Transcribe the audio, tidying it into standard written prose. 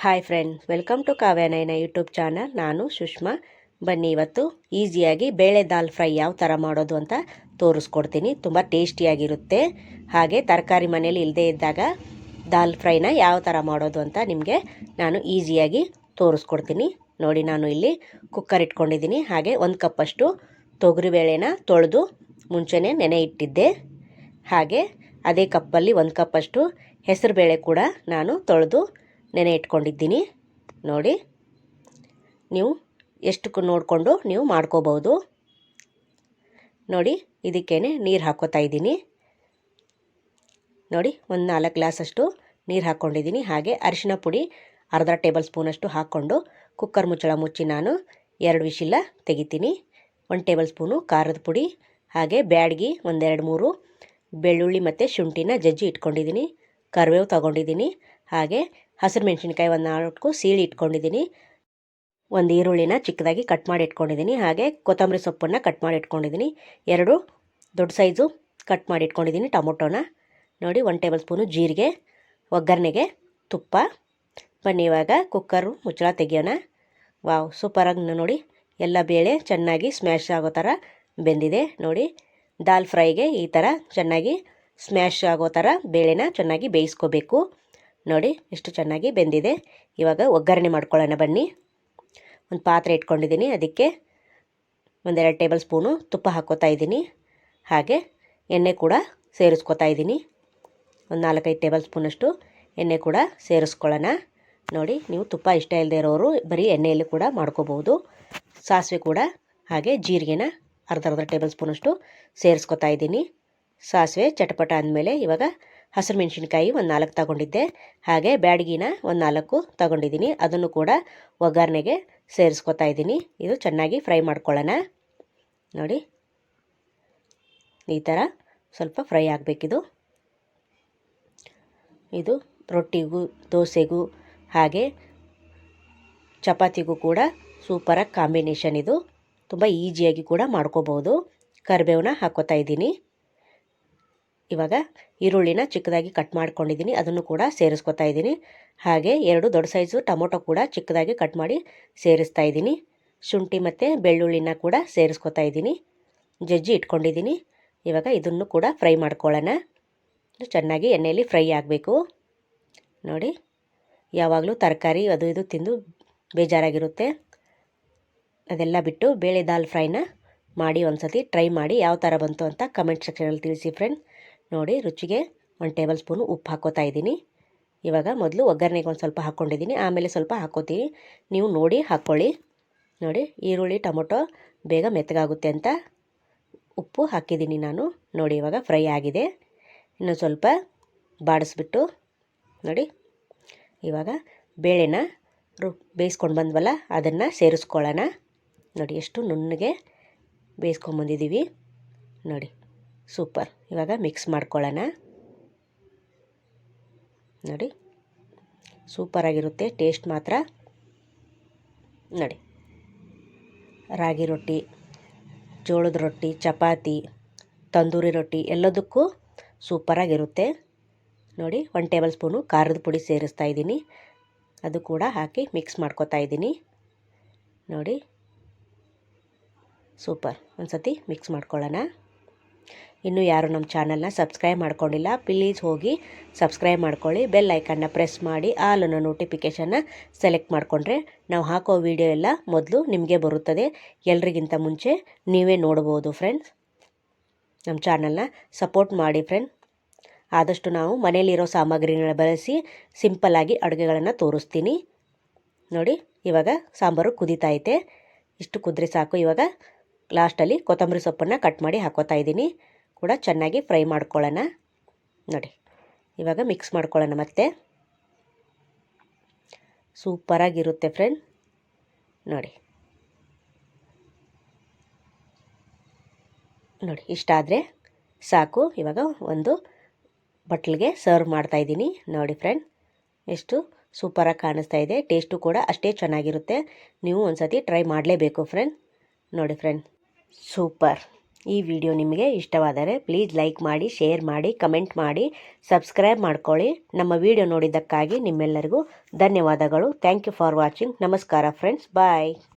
Hi friends, welcome to Kavyanayana YouTube channel. ನಾನು ಸುಷ್ಮಾ. ಬನ್ನಿ ಇವತ್ತು ಈಸಿಯಾಗಿ ಬೇಳೆ ದಾಲ್ ಫ್ರೈ ಯಾವ ಥರ ಮಾಡೋದು ಅಂತ ತೋರಿಸ್ಕೊಡ್ತೀನಿ. ತುಂಬ ಟೇಸ್ಟಿಯಾಗಿರುತ್ತೆ. ಹಾಗೆ ತರಕಾರಿ ಮನೇಲಿ ಇಲ್ಲದೇ ಇದ್ದಾಗ ದಾಲ್ ಫ್ರೈನ ಯಾವ ಥರ ಮಾಡೋದು ಅಂತ ನಿಮಗೆ ನಾನು ಈಸಿಯಾಗಿ ತೋರಿಸ್ಕೊಡ್ತೀನಿ. ನೋಡಿ, ನಾನು ಇಲ್ಲಿ ಕುಕ್ಕರ್ ಇಟ್ಕೊಂಡಿದ್ದೀನಿ. ಹಾಗೆ 1 ಕಪ್ಪಷ್ಟು ತೊಗರಿಬೇಳೆನ ತೊಳೆದು ಮುಂಚೆನೇ ನೆನೆ ಇಟ್ಟಿದ್ದೆ. ಹಾಗೆ ಅದೇ ಕಪ್ಪಲ್ಲಿ 1 ಕಪ್ಪಷ್ಟು ಹೆಸರುಬೇಳೆ ಕೂಡ ನಾನು ತೊಳೆದು ನೆನೆ ಇಟ್ಕೊಂಡಿದ್ದೀನಿ. ನೋಡಿ, ನೀವು ಎಷ್ಟು ನೋಡಿಕೊಂಡು ನೀವು ಮಾಡ್ಕೋಬೋದು. ನೋಡಿ, ಇದಕ್ಕೇನೆ ನೀರು ಹಾಕೋತಾ ಇದ್ದೀನಿ. ನೋಡಿ, 4 ಗ್ಲಾಸಷ್ಟು ನೀರು ಹಾಕ್ಕೊಂಡಿದ್ದೀನಿ. ಹಾಗೆ ಅರಿಶಿನ ಪುಡಿ ಅರ್ಧ ಟೇಬಲ್ ಸ್ಪೂನಷ್ಟು ಹಾಕ್ಕೊಂಡು ಕುಕ್ಕರ್ ಮುಚ್ಚಳ ಮುಚ್ಚಿ ನಾನು 2 ವಿಶಿಲ ತೆಗಿತೀನಿ. 1 ಟೇಬಲ್ ಸ್ಪೂನು ಖಾರದ ಪುಡಿ, ಹಾಗೆ ಬ್ಯಾಡಗಿ 1-2-3 ಬೆಳ್ಳುಳ್ಳಿ ಮತ್ತು ಶುಂಠಿನ ಜಜ್ಜಿ ಇಟ್ಕೊಂಡಿದ್ದೀನಿ. ಕರಿಬೇವು ತೊಗೊಂಡಿದ್ದೀನಿ. ಹಾಗೆ ಹಸಿರು ಮೆಣಸಿನ್ಕಾಯಿ 4 ಸೀಳಿ ಇಟ್ಕೊಂಡಿದ್ದೀನಿ. 1 ಈರುಳ್ಳಿನ ಚಿಕ್ಕದಾಗಿ ಕಟ್ ಮಾಡಿ ಇಟ್ಕೊಂಡಿದ್ದೀನಿ. ಹಾಗೆ ಕೊತ್ತಂಬರಿ ಸೊಪ್ಪನ್ನು ಕಟ್ ಮಾಡಿ ಇಟ್ಕೊಂಡಿದ್ದೀನಿ. 2 ದೊಡ್ಡ ಸೈಜು ಕಟ್ ಮಾಡಿ ಇಟ್ಕೊಂಡಿದ್ದೀನಿ ಟೊಮೊಟೊನ. ನೋಡಿ, 1 ಟೇಬಲ್ ಸ್ಪೂನು ಜೀರಿಗೆ, ಒಗ್ಗರಣೆಗೆ ತುಪ್ಪ. ಬನ್ನಿ ಇವಾಗ ಕುಕ್ಕರು ಮುಚ್ಚಳ ತೆಗಿಯೋಣ. ವಾವ್, ಸೂಪರಾಗಿ ನೋಡಿ ಎಲ್ಲ ಬೇಳೆ ಚೆನ್ನಾಗಿ ಸ್ಮ್ಯಾಶ್ ಆಗೋ ಥರ ಬೆಂದಿದೆ. ನೋಡಿ, ದಾಲ್ ಫ್ರೈಗೆ ಈ ಥರ ಚೆನ್ನಾಗಿ ಸ್ಮ್ಯಾಶ್ ಆಗೋ ಥರ ಬೇಳೆನ ಚೆನ್ನಾಗಿ ಬೇಯಿಸ್ಕೋಬೇಕು. ನೋಡಿ ಎಷ್ಟು ಚೆನ್ನಾಗಿ ಬೆಂದಿದೆ. ಇವಾಗ ಒಗ್ಗರಣೆ ಮಾಡ್ಕೊಳ್ಳೋಣ ಬನ್ನಿ. ಒಂದು ಪಾತ್ರೆ ಇಟ್ಕೊಂಡಿದ್ದೀನಿ. ಅದಕ್ಕೆ 1-2 ಟೇಬಲ್ ಸ್ಪೂನು ತುಪ್ಪ ಹಾಕ್ಕೋತಾ ಇದ್ದೀನಿ. ಹಾಗೆ ಎಣ್ಣೆ ಕೂಡ ಸೇರಿಸ್ಕೋತಾ ಇದ್ದೀನಿ. 4-5 ಟೇಬಲ್ ಸ್ಪೂನಷ್ಟು ಎಣ್ಣೆ ಕೂಡ ಸೇರಿಸ್ಕೊಳ್ಳೋಣ. ನೋಡಿ, ನೀವು ತುಪ್ಪ ಇಷ್ಟ ಇಲ್ಲದೆ ಇರೋರು ಬರೀ ಎಣ್ಣೆಯಲ್ಲಿ ಕೂಡ ಮಾಡ್ಕೋಬೋದು. ಸಾಸಿವೆ ಕೂಡ ಹಾಗೆ ಜೀರಿಗೆನ ಅರ್ಧ ಟೇಬಲ್ ಸ್ಪೂನಷ್ಟು ಸೇರಿಸ್ಕೋತಾ ಇದ್ದೀನಿ. ಸಾಸಿವೆ ಚಟಪಟ ಅಂದಮೇಲೆ ಇವಾಗ ಹಸಿರು ಮೆಣಸಿನ್ಕಾಯಿ 4 ತಗೊಂಡಿದ್ದೆ. ಹಾಗೆ ಬ್ಯಾಡಗಿನ 4 ತಗೊಂಡಿದ್ದೀನಿ. ಅದನ್ನು ಕೂಡ ಒಗ್ಗರಣೆಗೆ ಸೇರಿಸ್ಕೊತಾ ಇದ್ದೀನಿ. ಇದು ಚೆನ್ನಾಗಿ ಫ್ರೈ ಮಾಡ್ಕೊಳ್ಳೋಣ. ನೋಡಿ, ಈ ಥರ ಸ್ವಲ್ಪ ಫ್ರೈ ಆಗಬೇಕಿದು. ಇದು ರೊಟ್ಟಿಗೂ ದೋಸೆಗೂ ಹಾಗೆ ಚಪಾತಿಗೂ ಕೂಡ ಸೂಪರಾಗಿ ಕಾಂಬಿನೇಷನ್. ಇದು ತುಂಬ ಈಸಿಯಾಗಿ ಕೂಡ ಮಾಡ್ಕೋಬೋದು. ಕರಿಬೇವನ್ನ ಹಾಕ್ಕೋತಾ ಇದ್ದೀನಿ. ಇವಾಗ ಈರುಳ್ಳಿನ ಚಿಕ್ಕದಾಗಿ ಕಟ್ ಮಾಡ್ಕೊಂಡಿದ್ದೀನಿ. ಅದನ್ನು ಕೂಡ ಸೇರಿಸ್ಕೊತಾ ಇದ್ದೀನಿ. ಹಾಗೆ 2 ದೊಡ್ಡ ಸೈಜು ಟೊಮೊಟೊ ಕೂಡ ಚಿಕ್ಕದಾಗಿ ಕಟ್ ಮಾಡಿ ಸೇರಿಸ್ತಾ ಇದ್ದೀನಿ. ಶುಂಠಿ ಮತ್ತು ಬೆಳ್ಳುಳ್ಳಿನ ಕೂಡ ಸೇರಿಸ್ಕೊತಾ ಇದ್ದೀನಿ. ಜಜ್ಜಿ ಇಟ್ಕೊಂಡಿದ್ದೀನಿ. ಇವಾಗ ಇದನ್ನು ಕೂಡ ಫ್ರೈ ಮಾಡ್ಕೊಳ್ಳೋಣ. ಚೆನ್ನಾಗಿ ಎಣ್ಣೆಯಲ್ಲಿ ಫ್ರೈ ಆಗಬೇಕು. ನೋಡಿ, ಯಾವಾಗಲೂ ತರಕಾರಿ ಅದು ಇದು ತಿಂದು ಬೇಜಾರಾಗಿರುತ್ತೆ. ಅದೆಲ್ಲ ಬಿಟ್ಟು ಬೇಳೆ ದಾಲ್ ಫ್ರೈನ ಮಾಡಿ ಒಂದ್ಸತಿ ಟ್ರೈ ಮಾಡಿ ಯಾವ ಥರ ಬಂತು ಅಂತ ಕಮೆಂಟ್ ಸೆಕ್ಷನಲ್ಲಿ ತಿಳಿಸಿ ಫ್ರೆಂಡ್. ನೋಡಿ, ರುಚಿಗೆ 1 ಟೇಬಲ್ ಸ್ಪೂನು ಉಪ್ಪು ಹಾಕ್ಕೋತಾ ಇದ್ದೀನಿ. ಇವಾಗ ಮೊದಲು ಒಗ್ಗರಣೆಗೆ ಒಂದು ಸ್ವಲ್ಪ ಹಾಕ್ಕೊಂಡಿದ್ದೀನಿ. ಆಮೇಲೆ ಸ್ವಲ್ಪ ಹಾಕ್ಕೋತೀನಿ. ನೀವು ನೋಡಿ ಹಾಕ್ಕೊಳ್ಳಿ. ನೋಡಿ, ಈರುಳ್ಳಿ ಟೊಮೊಟೊ ಬೇಗ ಮೆತ್ತಗಾಗುತ್ತೆ ಅಂತ ಉಪ್ಪು ಹಾಕಿದ್ದೀನಿ ನಾನು. ನೋಡಿ, ಇವಾಗ ಫ್ರೈ ಆಗಿದೆ. ಇನ್ನು ಸ್ವಲ್ಪ ಬಾಡಿಸ್ಬಿಟ್ಟು ನೋಡಿ, ಇವಾಗ ಬೇಳೆನ ಬೇಯಿಸ್ಕೊಂಡು ಬಂದ್ವಲ್ಲ ಅದನ್ನು ಸೇರಿಸ್ಕೊಳ್ಳೋಣ. ನೋಡಿ, ಎಷ್ಟು ನುಣ್ಣಗೆ ಬೇಯಿಸ್ಕೊಂಬಂದಿದ್ದೀವಿ. ನೋಡಿ, ಸೂಪರ್. ಇವಾಗ ಮಿಕ್ಸ್ ಮಾಡ್ಕೊಳ್ಳೋಣ. ನೋಡಿ, ಸೂಪರಾಗಿರುತ್ತೆ ಟೇಸ್ಟ್ ಮಾತ್ರ. ನೋಡಿ, ರಾಗಿ ರೊಟ್ಟಿ, ಜೋಳದ ರೊಟ್ಟಿ, ಚಪಾತಿ, ತಂದೂರಿ ರೊಟ್ಟಿ ಎಲ್ಲದಕ್ಕೂ ಸೂಪರಾಗಿರುತ್ತೆ. ನೋಡಿ, 1 ಟೇಬಲ್ ಸ್ಪೂನು ಖಾರದ ಪುಡಿ ಸೇರಿಸ್ತಾ ಇದ್ದೀನಿ. ಅದು ಕೂಡ ಹಾಕಿ ಮಿಕ್ಸ್ ಮಾಡ್ಕೊತಾ ಇದ್ದೀನಿ. ನೋಡಿ, ಸೂಪರ್. ಒಂದು ಸತಿ ಮಿಕ್ಸ್ ಮಾಡ್ಕೊಳ್ಳೋಣ. ಇನ್ನೂ ಯಾರು ನಮ್ಮ ಚಾನಲ್ನ ಸಬ್ಸ್ಕ್ರೈಬ್ ಮಾಡ್ಕೊಂಡಿಲ್ಲ, ಪ್ಲೀಸ್ ಹೋಗಿ ಸಬ್ಸ್ಕ್ರೈಬ್ ಮಾಡ್ಕೊಳ್ಳಿ. ಬೆಲ್ ಐಕನ್ನ ಪ್ರೆಸ್ ಮಾಡಿ ಆಲ್ ಅನ್ನೋ ನೋಟಿಫಿಕೇಷನ್ನ ಸೆಲೆಕ್ಟ್ ಮಾಡಿಕೊಂಡ್ರೆ ನಾವು ಹಾಕೋ ವಿಡಿಯೋ ಎಲ್ಲ ಮೊದಲು ನಿಮಗೆ ಬರುತ್ತದೆ. ಎಲ್ರಿಗಿಂತ ಮುಂಚೆ ನೀವೇ ನೋಡ್ಬೋದು ಫ್ರೆಂಡ್ಸ್. ನಮ್ಮ ಚಾನಲ್ನ ಸಪೋರ್ಟ್ ಮಾಡಿ ಫ್ರೆಂಡ್. ಆದಷ್ಟು ನಾವು ಮನೆಯಲ್ಲಿರೋ ಸಾಮಗ್ರಿಗಳನ್ನ ಬಳಸಿ ಸಿಂಪಲ್ಲಾಗಿ ಅಡುಗೆಗಳನ್ನು ತೋರಿಸ್ತೀನಿ. ನೋಡಿ, ಇವಾಗ ಸಾಂಬಾರು ಕುದೀತಾ ಐತೆ. ಇಷ್ಟು ಕುದ್ರೆ ಸಾಕು. ಇವಾಗ ಲಾಸ್ಟಲ್ಲಿ ಕೊತ್ತಂಬರಿ ಸೊಪ್ಪನ್ನು ಕಟ್ ಮಾಡಿ ಹಾಕೋತಾ ಇದ್ದೀನಿ. ಕೂಡ ಚೆನ್ನಾಗಿ ಫ್ರೈ ಮಾಡ್ಕೊಳ್ಳೋಣ. ನೋಡಿ, ಇವಾಗ ಮಿಕ್ಸ್ ಮಾಡ್ಕೊಳ್ಳೋಣ. ಮತ್ತೆ ಸೂಪರಾಗಿರುತ್ತೆ ಫ್ರೆಂಡ್. ನೋಡಿ, ಇಷ್ಟಾದರೆ ಸಾಕು. ಇವಾಗ ಒಂದು ಬಟ್ಲಿಗೆ ಸರ್ವ್ ಮಾಡ್ತಾಯಿದ್ದೀನಿ. ನೋಡಿ ಫ್ರೆಂಡ್, ಎಷ್ಟು ಸೂಪರಾಗಿ ಕಾಣಿಸ್ತಾ ಇದೆ. ಟೇಸ್ಟು ಕೂಡ ಅಷ್ಟೇ ಚೆನ್ನಾಗಿರುತ್ತೆ. ನೀವು ಒಂದು ಸತಿ ಟ್ರೈ ಮಾಡಲೇಬೇಕು ಫ್ರೆಂಡ್. ನೋಡಿ ಫ್ರೆಂಡ್, ಸೂಪರ್. ಈ ವಿಡಿಯೋ ನಿಮಗೆ ಇಷ್ಟವಾದರೆ ಪ್ಲೀಸ್ ಲೈಕ್ ಮಾಡಿ, ಶೇರ್ ಮಾಡಿ, ಕಮೆಂಟ್ ಮಾಡಿ, ಸಬ್ಸ್ಕ್ರೈಬ್ ಮಾಡ್ಕೊಳ್ಳಿ. ನಮ್ಮ ವಿಡಿಯೋ ನೋಡಿದ್ದಕ್ಕಾಗಿ ನಿಮ್ಮೆಲ್ಲರಿಗೂ ಧನ್ಯವಾದಗಳು. Thank you for watching. ನಮಸ್ಕಾರ ಫ್ರೆಂಡ್ಸ್. ಬಾಯ್.